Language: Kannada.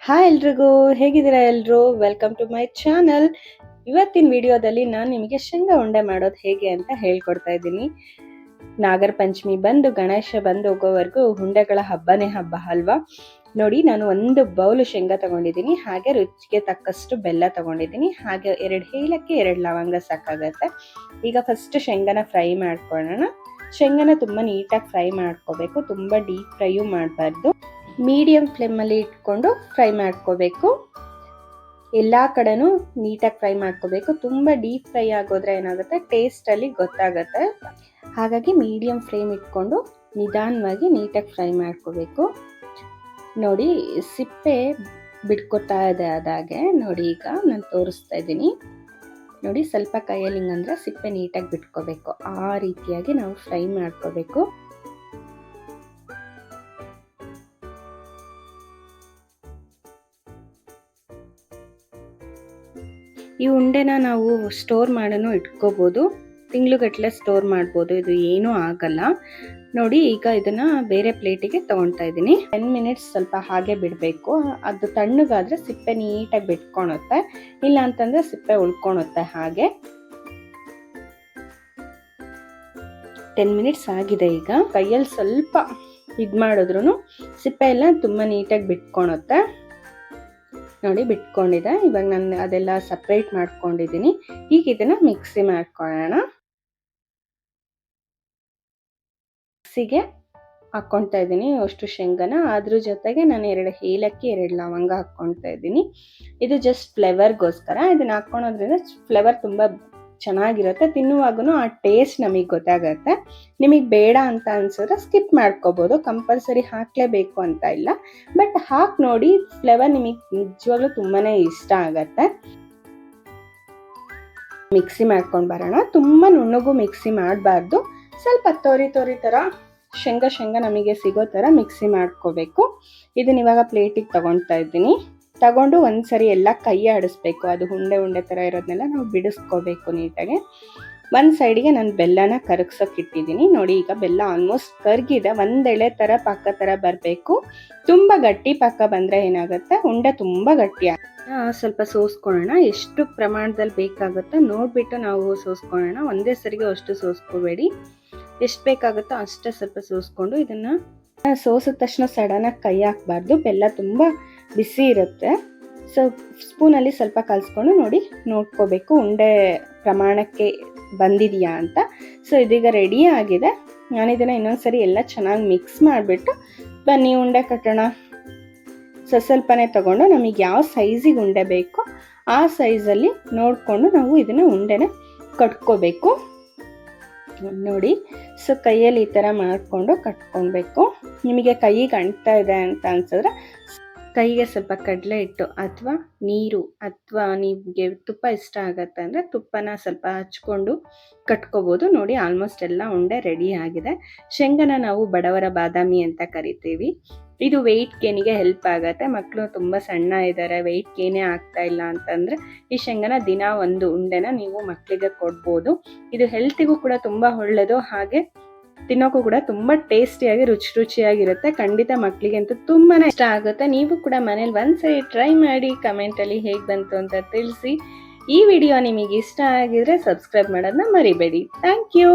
ಹಾಯ್ ಎಲ್ರಿಗೂ, ಹೇಗಿದ್ದೀರಾ ಎಲ್ರು? Welcome to my channel. ಇವತ್ತಿನ ವಿಡಿಯೋದಲ್ಲಿ ನಾನು ನಿಮಗೆ ಶೇಂಗಾ ಉಂಡೆ ಮಾಡೋದು ಹೇಗೆ ಅಂತ ಹೇಳ್ಕೊಡ್ತಾ ಇದ್ದೀನಿ. ನಾಗರ ಪಂಚಮಿ ಬಂದು ಗಣೇಶ ಬಂದು ಹೋಗೋವರೆಗೂ ಉಂಡೆಗಳ ಹಬ್ಬನೇ ಹಬ್ಬ ಅಲ್ವಾ. ನೋಡಿ, ನಾನು ಒಂದು ಬೌಲ್ ಶೇಂಗಾ ತಗೊಂಡಿದ್ದೀನಿ, ಹಾಗೆ ರುಚಿಗೆ ತಕ್ಕಷ್ಟು ಬೆಲ್ಲ ತಗೊಂಡಿದ್ದೀನಿ, ಹಾಗೆ 2 ಏಲಕ್ಕಿ 2 ಲವಂಗ ಸಾಕಾಗತ್ತೆ. ಈಗ ಫಸ್ಟ್ ಶೇಂಗಾನ ಫ್ರೈ ಮಾಡ್ಕೊಳ್ಳೋಣ. ಶೇಂಗಾನ ತುಂಬ ನೀಟಾಗಿ ಫ್ರೈ ಮಾಡ್ಕೋಬೇಕು, ತುಂಬ ಡೀಪ್ ಫ್ರೈಯೂ ಮಾಡಬಾರ್ದು. ಮೀಡಿಯಂ ಫ್ಲೇಮಲ್ಲಿ ಇಟ್ಕೊಂಡು ಫ್ರೈ ಮಾಡ್ಕೋಬೇಕು. ಎಲ್ಲ ಕಡೆನೂ ನೀಟಾಗಿ ಫ್ರೈ ಮಾಡ್ಕೋಬೇಕು. ತುಂಬ ಡೀಪ್ ಫ್ರೈ ಆಗೋದ್ರೆ ಏನಾಗುತ್ತೆ, ಟೇಸ್ಟಲ್ಲಿ ಗೊತ್ತಾಗುತ್ತೆ. ಹಾಗಾಗಿ ಮೀಡಿಯಂ ಫ್ಲೇಮ್ ಇಟ್ಕೊಂಡು ನಿಧಾನವಾಗಿ ನೀಟಾಗಿ ಫ್ರೈ ಮಾಡ್ಕೋಬೇಕು. ನೋಡಿ, ಸಿಪ್ಪೆ ಬಿಟ್ಕೊತಾ ಇದೆ ಅದಾಗೆ. ನೋಡಿ, ಈಗ ನಾನು ತೋರಿಸ್ತಾ ಇದ್ದೀನಿ. ನೋಡಿ, ಸ್ವಲ್ಪ ಕೈಯಲ್ಲಿ ಹಿಂಗಂದ್ರೆ ಸಿಪ್ಪೆ ನೀಟಾಗಿ ಬಿಟ್ಕೋಬೇಕು. ಆ ರೀತಿಯಾಗಿ ನಾವು ಫ್ರೈ ಮಾಡ್ಕೋಬೇಕು. ಈ ಉಂಡೆನ ನಾವು ಸ್ಟೋರ್ ಮಾಡನು ಇಟ್ಕೋಬೋದು, ತಿಂಗ್ಳುಗಟ್ಟಲೆ ಸ್ಟೋರ್ ಮಾಡ್ಬೋದು, ಇದು ಏನೂ ಆಗಲ್ಲ. ನೋಡಿ, ಈಗ ಇದನ್ನ ಬೇರೆ ಪ್ಲೇಟಿಗೆ ತಗೊಳ್ತಾ ಇದ್ದೀನಿ. 10 ಮಿನಿಟ್ಸ್ ಸ್ವಲ್ಪ ಹಾಗೆ ಬಿಡಬೇಕು. ಅದು ತಣ್ಣಗಾದ್ರೆ ಸಿಪ್ಪೆ ನೀಟಾಗಿ ಬಿಟ್ಕೊಳುತ್ತೆ, ಇಲ್ಲ ಅಂತಂದ್ರೆ ಸಿಪ್ಪೆ ಉಳ್ಕೊಳುತ್ತೆ. ಹಾಗೆ 10 ಮಿನಿಟ್ಸ್ ಆಗಿದೆ. ಈಗ ಕೈಯಲ್ಲಿ ಸ್ವಲ್ಪ ಇದು ಮಾಡಿದ್ರು ಸಿಪ್ಪೆ ಎಲ್ಲ ತುಂಬ ನೀಟಾಗಿ ಬಿಟ್ಕೊಳುತ್ತೆ. ನೋಡಿ, ಬಿಟ್ಕೊಂಡಿದೆ. ಇವಾಗ ನಾನು ಅದೆಲ್ಲ ಸಪ್ರೇಟ್ ಮಾಡ್ಕೊಂಡಿದ್ದೀನಿ. ಈಗ ಇದನ್ನ ಮಿಕ್ಸಿ ಮಾಡ್ಕೊಳ್ಳೋಣ. ಮಿಕ್ಸಿಗೆ ಹಾಕ್ಕೊಳ್ತಾ ಇದ್ದೀನಿ ಅಷ್ಟು ಶೇಂಗಾನ. ಅದ್ರ ಜೊತೆಗೆ ನಾನು 2 ಏಲಕ್ಕಿ 2 ಲವಂಗ ಹಾಕ್ಕೊಳ್ತಾ ಇದ್ದೀನಿ. ಇದು ಜಸ್ಟ್ ಫ್ಲೇವರ್ಗೋಸ್ಕರ. ಇದನ್ನ ಹಾಕ್ಕೊಳೋದ್ರಿಂದ ಫ್ಲೇವರ್ ತುಂಬ ಚೆನ್ನಾಗಿರುತ್ತೆ. ತಿನ್ನುವಾಗೂ ಆ ಟೇಸ್ಟ್ ನಮಗೆ ಗೊತ್ತಾಗುತ್ತೆ. ನಿಮಗೆ ಬೇಡ ಅಂತ ಅನ್ಸಿದ್ರೆ ಸ್ಕಿಪ್ ಮಾಡ್ಕೋಬೋದು, ಕಂಪಲ್ಸರಿ ಹಾಕ್ಲೇಬೇಕು ಅಂತ ಇಲ್ಲ. ಬಟ್ ಹಾಕಿ ನೋಡಿ, ಫ್ಲೇವರ್ ನಿಮಗೆ ನಿಜವಾಗ್ಲೂ ತುಂಬಾನೇ ಇಷ್ಟ ಆಗತ್ತೆ. ಮಿಕ್ಸಿ ಮಾಡ್ಕೊಂಡು ಬರೋಣ. ತುಂಬ ನುಣ್ಣಗೂ ಮಿಕ್ಸಿ ಮಾಡಬಾರ್ದು, ಸ್ವಲ್ಪ ತೋರಿ ಥರ ಶೇಂಗಾ ನಮಗೆ ಸಿಗೋ ಥರ ಮಿಕ್ಸಿ ಮಾಡ್ಕೋಬೇಕು. ಇದನ್ನ ಇವಾಗ ಪ್ಲೇಟಿಗೆ ತಗೊಳ್ತಾ ಇದ್ದೀನಿ. ತಗೊಂಡು ಒಂದ್ಸರಿ ಎಲ್ಲ ಕೈ ಆಡಿಸ್ಬೇಕು. ಅದು ಉಂಡೆ ಥರ ಇರೋದನ್ನೆಲ್ಲ ನಾವು ಬಿಡಿಸ್ಕೋಬೇಕು ನೀಟಾಗಿ. ಒಂದು ಸೈಡಿಗೆ ನಾನು ಬೆಲ್ಲನ ಕರಗ್ಸೋಕೆ ಇಟ್ಟಿದ್ದೀನಿ. ನೋಡಿ, ಈಗ ಬೆಲ್ಲ ಆಲ್ಮೋಸ್ಟ್ ಕರ್ಗಿದೆ. ಒಂದೆಳೆ ಥರ ಪಾಕ ಥರ ಬರಬೇಕು. ತುಂಬ ಗಟ್ಟಿ ಪಾಕ ಬಂದರೆ ಏನಾಗುತ್ತೆ, ಉಂಡೆ ತುಂಬ ಗಟ್ಟಿ ಸ್ವಲ್ಪ ಸೋಸ್ಕೊಳ್ಳೋಣ. ಎಷ್ಟು ಪ್ರಮಾಣದಲ್ಲಿ ಬೇಕಾಗುತ್ತೋ ನೋಡಿಬಿಟ್ಟು ನಾವು ಸೋಸ್ಕೊಳ್ಳೋಣ. ಒಂದೇ ಸರಿಗೆ ಅಷ್ಟು ಸೋಸ್ಕೋಬೇಡಿ, ಎಷ್ಟು ಬೇಕಾಗುತ್ತೋ ಅಷ್ಟೇ ಸ್ವಲ್ಪ ಸೋಸ್ಕೊಂಡು ಇದನ್ನು ಸೋಸಿದ ತಕ್ಷಣ ಸಡನ್ನಾಗಿ ಕೈ ಹಾಕಬಾರ್ದು. ಬೆಲ್ಲ ತುಂಬ ಬಿಸಿ ಇರುತ್ತೆ. ಸೊ ಸ್ಪೂನಲ್ಲಿ ಸ್ವಲ್ಪ ಕಲಿಸ್ಕೊಂಡು ನೋಡ್ಕೋಬೇಕು ಉಂಡೆ ಪ್ರಮಾಣಕ್ಕೆ ಬಂದಿದೆಯಾ ಅಂತ. ಸೊ ಇದೀಗ ರೆಡಿ ಆಗಿದೆ. ನಾನು ಇದನ್ನು ಇನ್ನೊಂದ್ಸರಿ ಎಲ್ಲ ಚೆನ್ನಾಗಿ ಮಿಕ್ಸ್ ಮಾಡಿಬಿಟ್ಟು ಬನ್ನಿ ಉಂಡೆ ಕಟ್ಟೋಣ. ಸ್ವಲ್ಪನೇ ತಗೊಂಡು ನಮಗೆ ಯಾವ ಸೈಜಿಗೆ ಉಂಡೆ ಬೇಕೋ ಆ ಸೈಜಲ್ಲಿ ನೋಡಿಕೊಂಡು ನಾವು ಇದನ್ನು ಉಂಡೆನ ಕಟ್ಕೋಬೇಕು. ನೋಡಿ, ಸೊ ಕೈಯಲ್ಲಿ ಈ ಥರ ಮಾಡಿಕೊಂಡು ಕಟ್ಕೊಳ್ಬೇಕು. ನಿಮಗೆ ಕೈಗೆ ಅಂಟ್ತಾ ಇದೆ ಅಂತ ಅನ್ಸಿದ್ರೆ ಕೈಗೆ ಸ್ವಲ್ಪ ಕಡಲೆ ಹಿಟ್ಟು ಅಥವಾ ನೀರು ಅಥವಾ ನಿಮಗೆ ತುಪ್ಪ ಇಷ್ಟ ಆಗತ್ತೆ ಅಂದರೆ ತುಪ್ಪನ ಸ್ವಲ್ಪ ಹಚ್ಕೊಂಡು ಕಟ್ಕೋಬೋದು. ನೋಡಿ, ಆಲ್ಮೋಸ್ಟ್ ಎಲ್ಲ ಉಂಡೆ ರೆಡಿ ಆಗಿದೆ. ಶೇಂಗಾನ ನಾವು ಬಡವರ ಬಾದಾಮಿ ಅಂತ ಕರಿತೀವಿ. ಇದು ವೆಯ್ಟ್ ಗೇನಿಗೆ ಹೆಲ್ಪ್ ಆಗುತ್ತೆ. ಮಕ್ಕಳು ತುಂಬ ಸಣ್ಣ ಇದ್ದಾರೆ, ವೆಯ್ಟ್ ಗೇನೇ ಆಗ್ತಾ ಇಲ್ಲ ಅಂತಂದರೆ ಈ ಶೇಂಗಾನ ದಿನ ಒಂದು ಉಂಡೆನ ನೀವು ಮಕ್ಕಳಿಗೆ ಕೊಡ್ಬೋದು. ಇದು ಹೆಲ್ತಿಗೂ ಕೂಡ ತುಂಬ ಒಳ್ಳೆಯದು, ಹಾಗೆ ತಿನ್ನೋಕ್ಕೂ ಕೂಡ ತುಂಬ ಟೇಸ್ಟಿಯಾಗಿ ರುಚಿಯಾಗಿರುತ್ತೆ. ಖಂಡಿತ ಮಕ್ಕಳಿಗೆ ಅಂತೂ ತುಂಬಾ ಇಷ್ಟ ಆಗುತ್ತೆ. ನೀವು ಕೂಡ ಮನೇಲಿ ಒಂದ್ಸರಿ ಟ್ರೈ ಮಾಡಿ ಕಮೆಂಟಲ್ಲಿ ಹೇಗೆ ಬಂತು ಅಂತ ತಿಳಿಸಿ. ಈ ವಿಡಿಯೋ ನಿಮಗೆ ಇಷ್ಟ ಆಗಿದ್ರೆ ಸಬ್ಸ್ಕ್ರೈಬ್ ಮಾಡೋದನ್ನ ಮರಿಬೇಡಿ. Thank you.